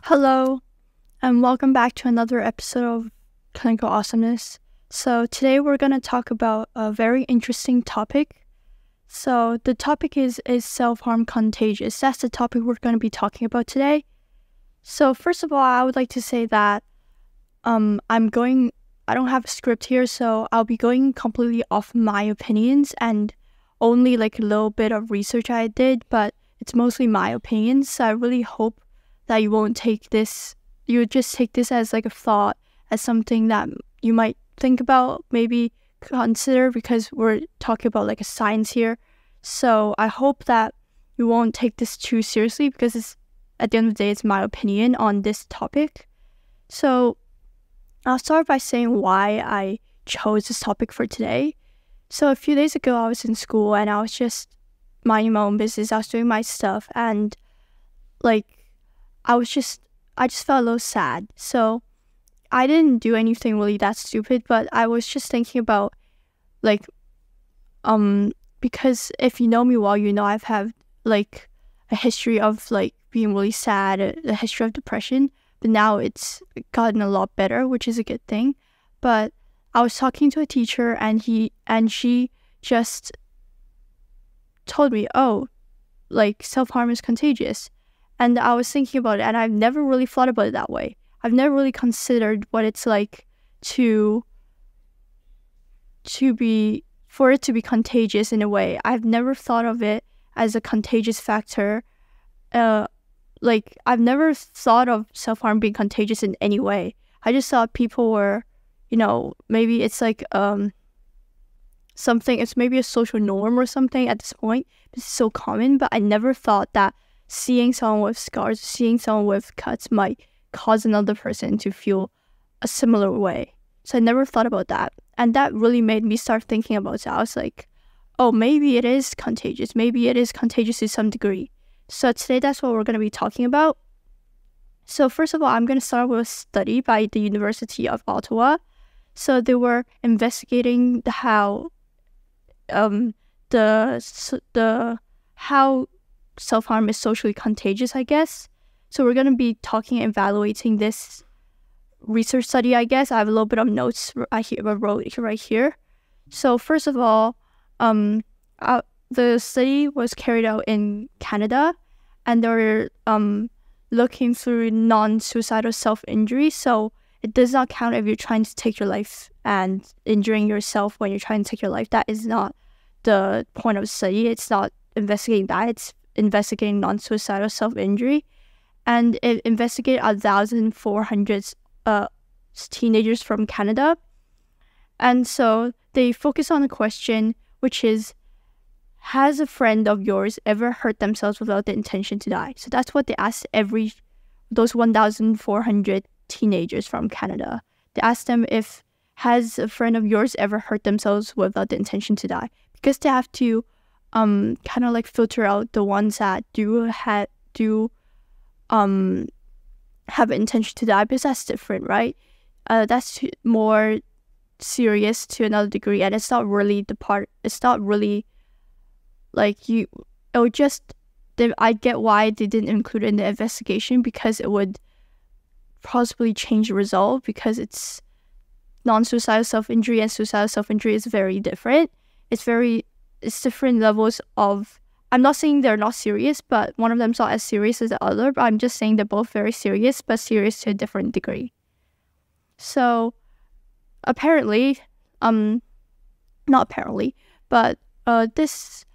Hello, and welcome back to another episode of Clinical Awesomeness. So today we're going to talk about a very interesting topic. So the topic is self-harm contagious? That's the topic we're going to be talking about today. So first of all, I would like to say that I don't have a script here, so I'll be going completely off my opinions and only like a little bit of research I did, but it's mostly my opinions. So I really hope that you would just take this as like a thought, as something that you might think about, maybe consider, because we're talking about like a science here. So I hope that you won't take this too seriously, because at the end of the day, it's my opinion on this topic. So I'll start by saying why I chose this topic for today. So a few days ago, I was in school and I was just minding my own business. I was doing my stuff, and I just felt a little sad. So I didn't do anything really that stupid, but I was just thinking about because if you know me well, you know I've had like a history of like being really sad, a history of depression, but now it's gotten a lot better, which is a good thing. But I was talking to a teacher and she just told me, oh, like self-harm is contagious. And I was thinking about it, and I've never really thought about it that way. I've never really considered what it's like for it to be contagious in a way. I've never thought of it as a contagious factor. I've never thought of self-harm being contagious in any way. I just thought people were, maybe it's like it's maybe a social norm or something at this point. It's so common, but I never thought that seeing someone with scars, seeing someone with cuts might cause another person to feel a similar way. So I never thought about that. And that really made me start thinking about it. I was like, oh, maybe it is contagious. Maybe it is contagious to some degree. So today, that's what we're going to be talking about. So first of all, I'm going to start with a study by the University of Ottawa. So they were investigating how self-harm is socially contagious, I guess. So we're going to be talking and evaluating this research study, I guess. I have a little bit of notes I wrote right here. So first of all, the study was carried out in Canada, and they were looking through non-suicidal self-injury. So it does not count if you're trying to take your life and injuring yourself when you're trying to take your life. That is not the point of the study. It's not investigating that. It's investigating non-suicidal self-injury, and it investigated 1,400 teenagers from Canada. And so they focus on a question, which is, has a friend of yours ever hurt themselves without the intention to die? So that's what they asked those 1,400 teenagers from Canada. They asked them, if has a friend of yours ever hurt themselves without the intention to die? Because they have to kind of like filter out the ones that do have an intention to die, because that's different, right? That's more serious to another degree, and it's not really I get why they didn't include it in the investigation, because it would possibly change the result, because it's non-suicidal self-injury and suicidal self-injury is very different. It's different levels of, I'm not saying they're not serious, but one of them's not as serious as the other, but I'm just saying they're both very serious, but serious to a different degree. So apparently, not apparently, but this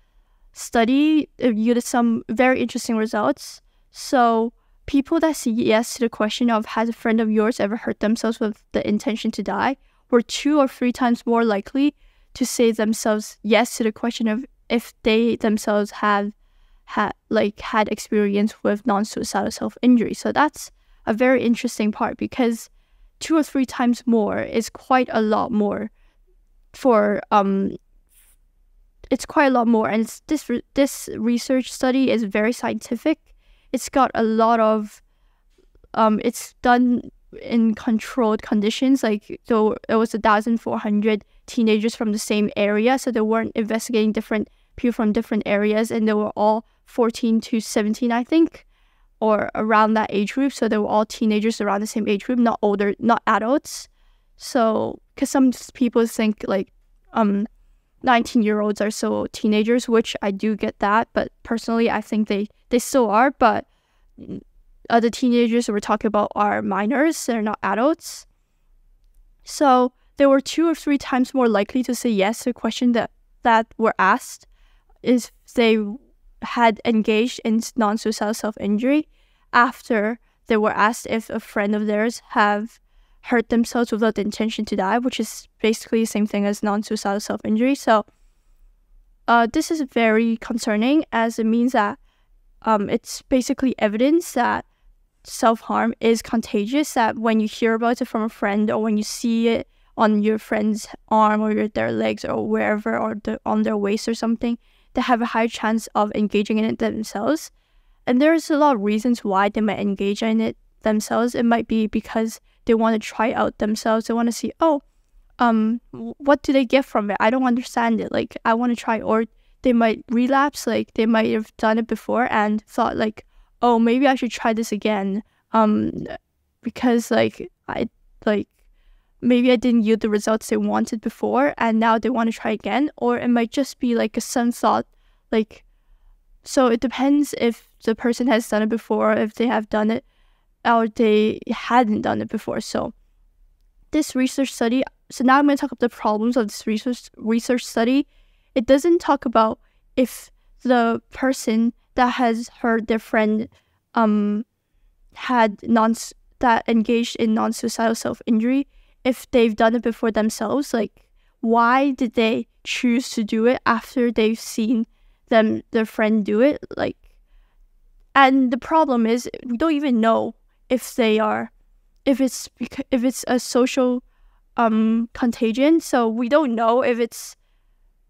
study yielded some very interesting results. So people that say yes to the question of, has a friend of yours ever hurt themselves with the intention to die, were 2 or 3 times more likely to say themselves yes to the question of if they themselves had experience with non-suicidal self-injury. So that's a very interesting part, because 2 or 3 times more is quite a lot more it's quite a lot more. And this research study is very scientific. It's got a lot of it's done in controlled conditions. So it was 1,400 teenagers from the same area, so they weren't investigating different people from different areas, and they were all 14 to 17, I think. or around that age group. So they were all teenagers around the same age group, not older, not adults. So, because some people think like 19-year-olds are still teenagers, which I do get that. But personally, I think they still are. But the teenagers we're talking about are minors. They're not adults. So they were 2 or 3 times more likely to say yes to a question that were asked if they had engaged in non-suicidal self-injury after they were asked if a friend of theirs have hurt themselves without the intention to die, which is basically the same thing as non-suicidal self-injury. So this is very concerning, as it means that it's basically evidence that self-harm is contagious, that when you hear about it from a friend or when you see it on your friend's arm or their legs or wherever, or on their waist or something, they have a higher chance of engaging in it themselves. And there's a lot of reasons why they might engage in it themselves. It might be because they want to try out themselves. They want to see, what do they get from it? I don't understand it. Like, I want to try. Or they might relapse. Like, they might have done it before and thought like, oh, maybe I should try this again. Because maybe I didn't yield the results they wanted before, and now they want to try again. Or it might just be like a sudden thought, like, so it depends if the person has done it before, if they have done it, or they hadn't done it before. So this research study, so now I'm going to talk about the problems of this research study. It doesn't talk about if the person that has hurt their friend that engaged in non-suicidal self-injury, if they've done it before themselves. Like, why did they choose to do it after they've seen their friend do it? Like, and the problem is we don't even know if it's a social contagion. So we don't know if it's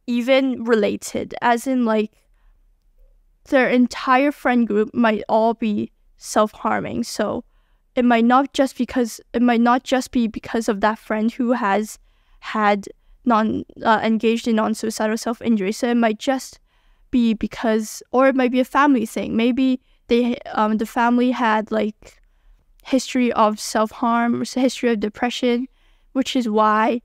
even related, as in like their entire friend group might all be self-harming. So it might not just be because of that friend who has had engaged in non-suicidal self-injury. So it might just be because, or it might be a family thing. Maybe the family had like history of self-harm, history of depression, which is why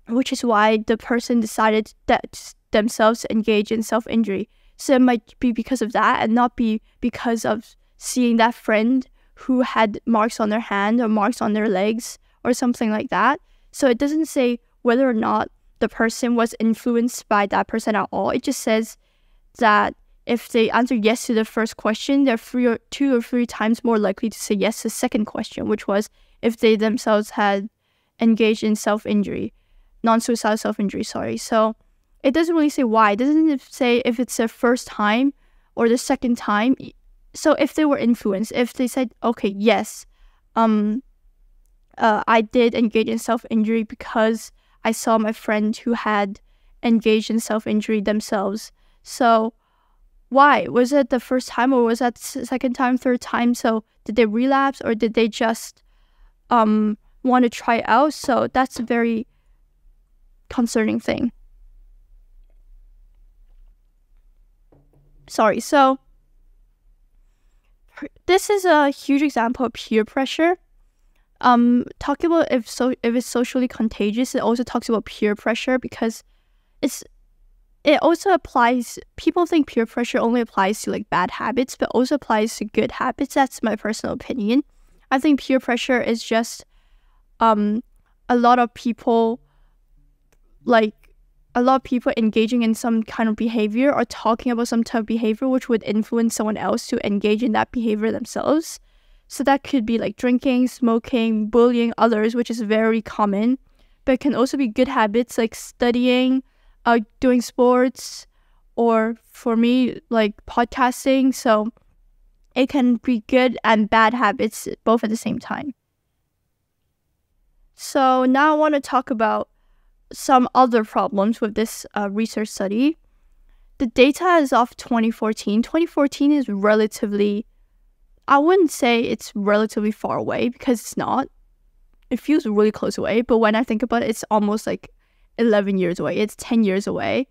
the person decided that themselves to engage in self-injury. So it might be because of that, and not be because of seeing that friend who had marks on their hand or marks on their legs or something like that. So it doesn't say whether or not the person was influenced by that person at all. It just says that if they answer yes to the first question, they're 2 or 3 times more likely to say yes to the second question, which was if they themselves had engaged in self-injury, non-suicidal self-injury, sorry. So it doesn't really say why. It doesn't say if it's their first time or the second time. So if they were influenced, if they said, okay, yes, I did engage in self-injury because I saw my friend who had engaged in self-injury themselves. So why? Was it the first time, or was that second time, third time? So did they relapse, or did they just want to try it out? So that's a very concerning thing. Sorry, so this is a huge example of peer pressure. Talking about if it's socially contagious, it also talks about peer pressure, because it also applies. People think peer pressure only applies to like bad habits, but also applies to good habits. That's my personal opinion. I think peer pressure is just a lot of people engaging in some kind of behavior or talking about some type of behavior which would influence someone else to engage in that behavior themselves. So that could be like drinking, smoking, bullying others, which is very common. But it can also be good habits like studying, doing sports, or for me, like podcasting. So it can be good and bad habits both at the same time. So now I want to talk about some other problems with this research study. The data is of 2014. 2014 is relatively, I wouldn't say it's relatively far away, because it's not. It feels really close away, but when I think about it, it's almost like 11 years away. It's 10 years away,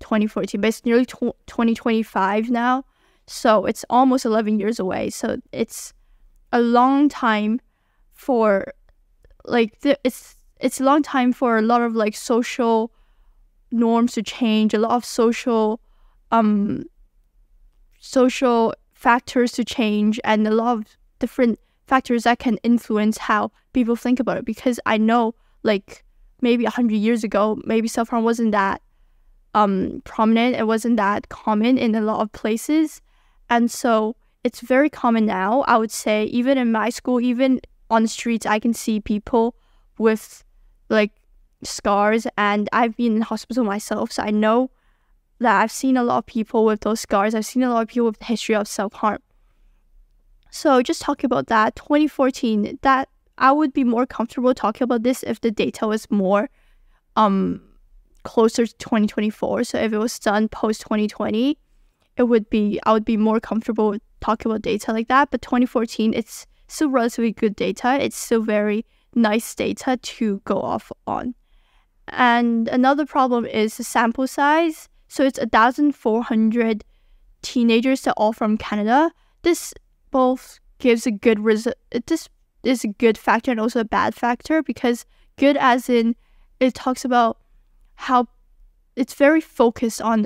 2014, but it's nearly 2025 now. So it's almost 11 years away. So it's a long time for it's a long time for a lot of like social norms to change, a lot of social factors to change, and a lot of different factors that can influence how people think about it. Because I know, like, maybe 100 years ago, maybe self-harm wasn't that prominent, it wasn't that common in a lot of places, and so it's very common now. I would say even in my school, even on the streets, I can see people with like scars, and I've been in hospital myself, so I know that I've seen a lot of people with those scars. I've seen a lot of people with the history of self-harm. So just talking about that, 2014, that I would be more comfortable talking about this if the data was more closer to 2024. So if it was done post 2020, I would be more comfortable with talking about data like that. But 2014, it's still relatively good data. It's still very nice data to go off on. And another problem is the sample size. So it's 1,400 teenagers, that all from Canada. This both gives a good result. This is a good factor and also a bad factor, because good as in it talks about how it's very focused on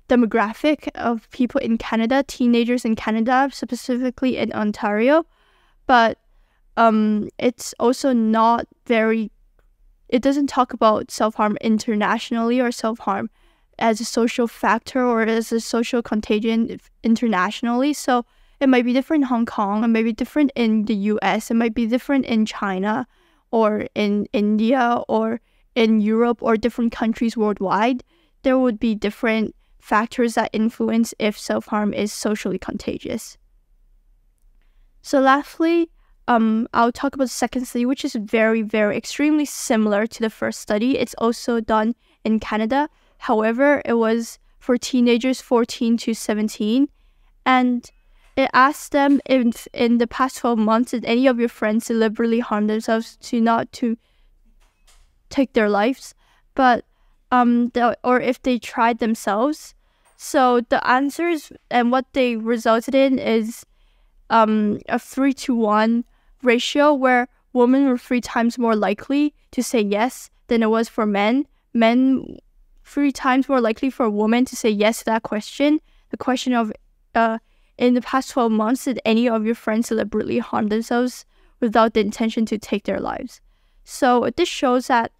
demographic of people in Canada, teenagers in Canada, specifically in Ontario. But it's also not very, it doesn't talk about self-harm internationally or self-harm as a social factor or as a social contagion internationally. So it might be different in Hong Kong, it might be different in the US, it might be different in China or in India or in Europe or different countries worldwide. There would be different factors that influence if self-harm is socially contagious. So lastly, I'll talk about the second study, which is very, very extremely similar to the first study. It's also done in Canada. However, it was for teenagers 14 to 17. And it asked them if in the past 12 months, did any of your friends deliberately harm themselves to take their lives, but or if they tried themselves. So the answers and what they resulted in is a 3-to-1 ratio, where women were 3 times more likely to say yes than it was for men. Men 3 times more likely for women to say yes to that question. The question of in the past 12 months, did any of your friends deliberately harm themselves without the intention to take their lives? So this shows that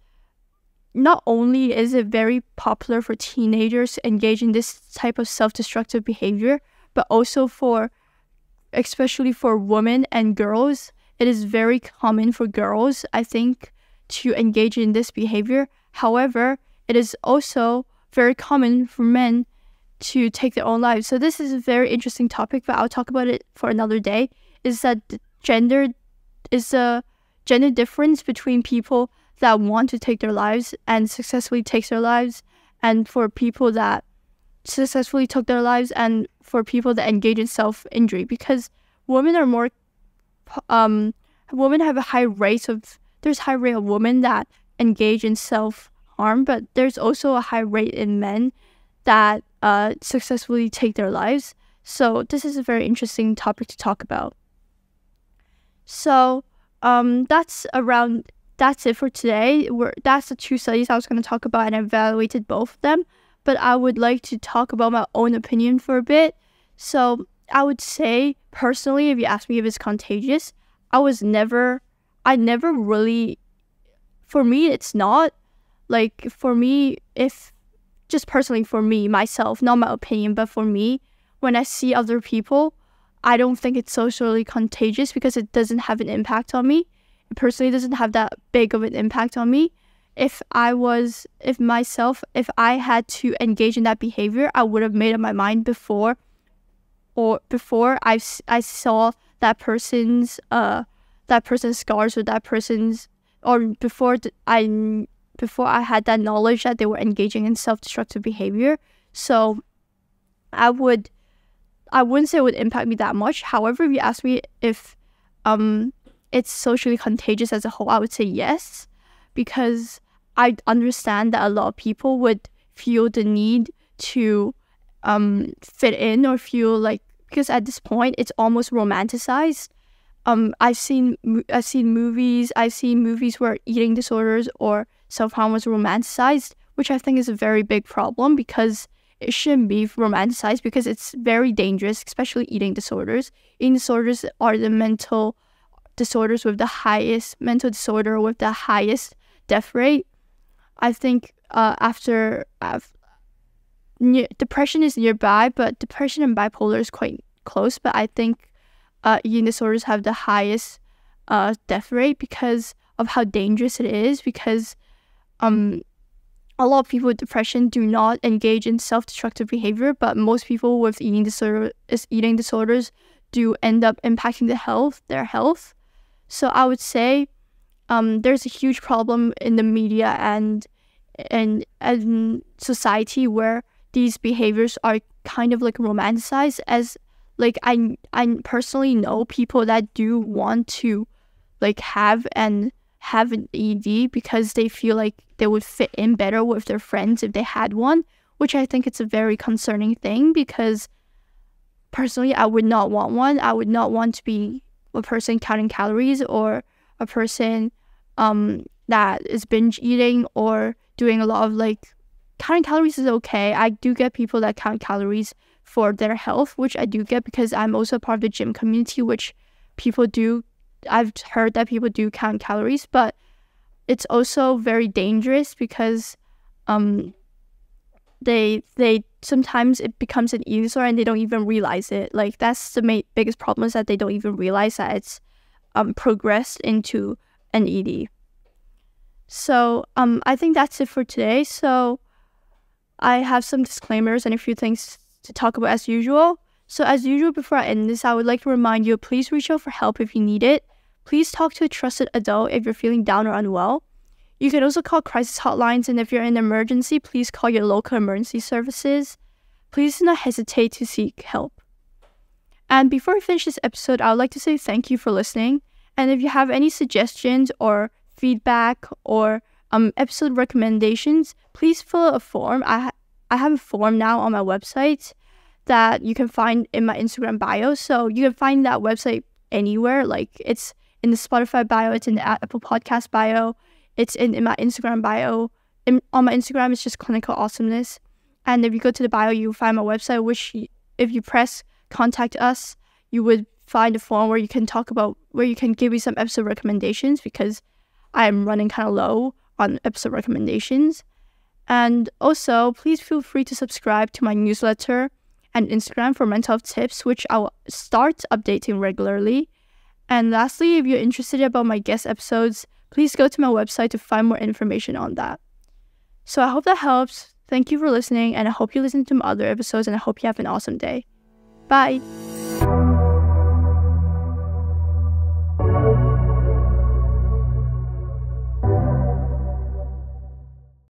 not only is it very popular for teenagers to engage in this type of self-destructive behavior, but also especially for women and girls, it is very common for girls, I think, to engage in this behavior. However, it is also very common for men to take their own lives. So this is a very interesting topic, but I'll talk about it for another day. Is that the gender difference between people that want to take their lives and successfully takes their lives, and for people that successfully took their lives, and for people that engage in self-injury. Because women are more women have a high rate of women that engage in self-harm, but there's also a high rate in men that successfully take their lives. So this is a very interesting topic to talk about. So that's it for today. That's the 2 studies I was going to talk about, and I evaluated both of them. But I would like to talk about my own opinion for a bit. So I would say, personally, if you ask me if it's contagious, I never really, for me, it's not. Like, for me, just personally for me, myself, not my opinion, but for me, when I see other people, I don't think it's socially contagious because it doesn't have an impact on me. It personally doesn't have that big of an impact on me. If I had to engage in that behavior, I would have made up my mind before I saw that person's scars, or before I had that knowledge that they were engaging in self-destructive behavior. So I wouldn't say it would impact me that much. However, if you ask me if it's socially contagious as a whole, I would say yes, because I understand that a lot of people would feel the need to fit in, or feel like because at this point it's almost romanticized. I've seen movies where eating disorders or self-harm was romanticized, which I think is a very big problem because it shouldn't be romanticized because it's very dangerous, especially eating disorders. Eating disorders are the mental disorder with the highest death rate. I think depression is nearby, but depression and bipolar is quite close. But I think eating disorders have the highest death rate because of how dangerous it is. Because a lot of people with depression do not engage in self-destructive behavior, but most people with eating disorders do end up impacting their health. So I would say there's a huge problem in the media and society where these behaviors are kind of like romanticized. As like I personally know people that do want to like have an ED because they feel like they would fit in better with their friends if they had one, which I think it's a very concerning thing because personally I would not want one. I would not want to be a person counting calories or a person that is binge eating or doing a lot of like counting calories is okay. I do get people that count calories for their health, which I do get because I'm also part of the gym community, which people do. I've heard that people do count calories, but it's also very dangerous because they sometimes it becomes an eating disorder and they don't even realize it. Like that's the biggest problem is that they don't even realize that it's progressed into an ED. So I think that's it for today. So I have some disclaimers and a few things to talk about as usual. So as usual, before I end this, I would like to remind you, please reach out for help if you need it. Please talk to a trusted adult if you're feeling down or unwell. You can also call crisis hotlines, and if you're in an emergency, please call your local emergency services. Please do not hesitate to seek help. And before we finish this episode, I would like to say thank you for listening. And if you have any suggestions or feedback or episode recommendations, please fill out a form. I have a form now on my website that you can find in my Instagram bio. So you can find that website anywhere. Like it's in the Spotify bio, it's in the Apple Podcast bio, it's in my Instagram bio. On my Instagram, it's just Clinical Awesomeness. And if you go to the bio, you'll find my website, which if you press contact us, you would find a form where you can give me some episode recommendations because I'm running kind of low on episode recommendations. And also, please feel free to subscribe to my newsletter and Instagram for mental health tips, which I'll start updating regularly. And lastly, if you're interested about my guest episodes, please go to my website to find more information on that. So I hope that helps. Thank you for listening, and I hope you listen to my other episodes, and I hope you have an awesome day. Bye!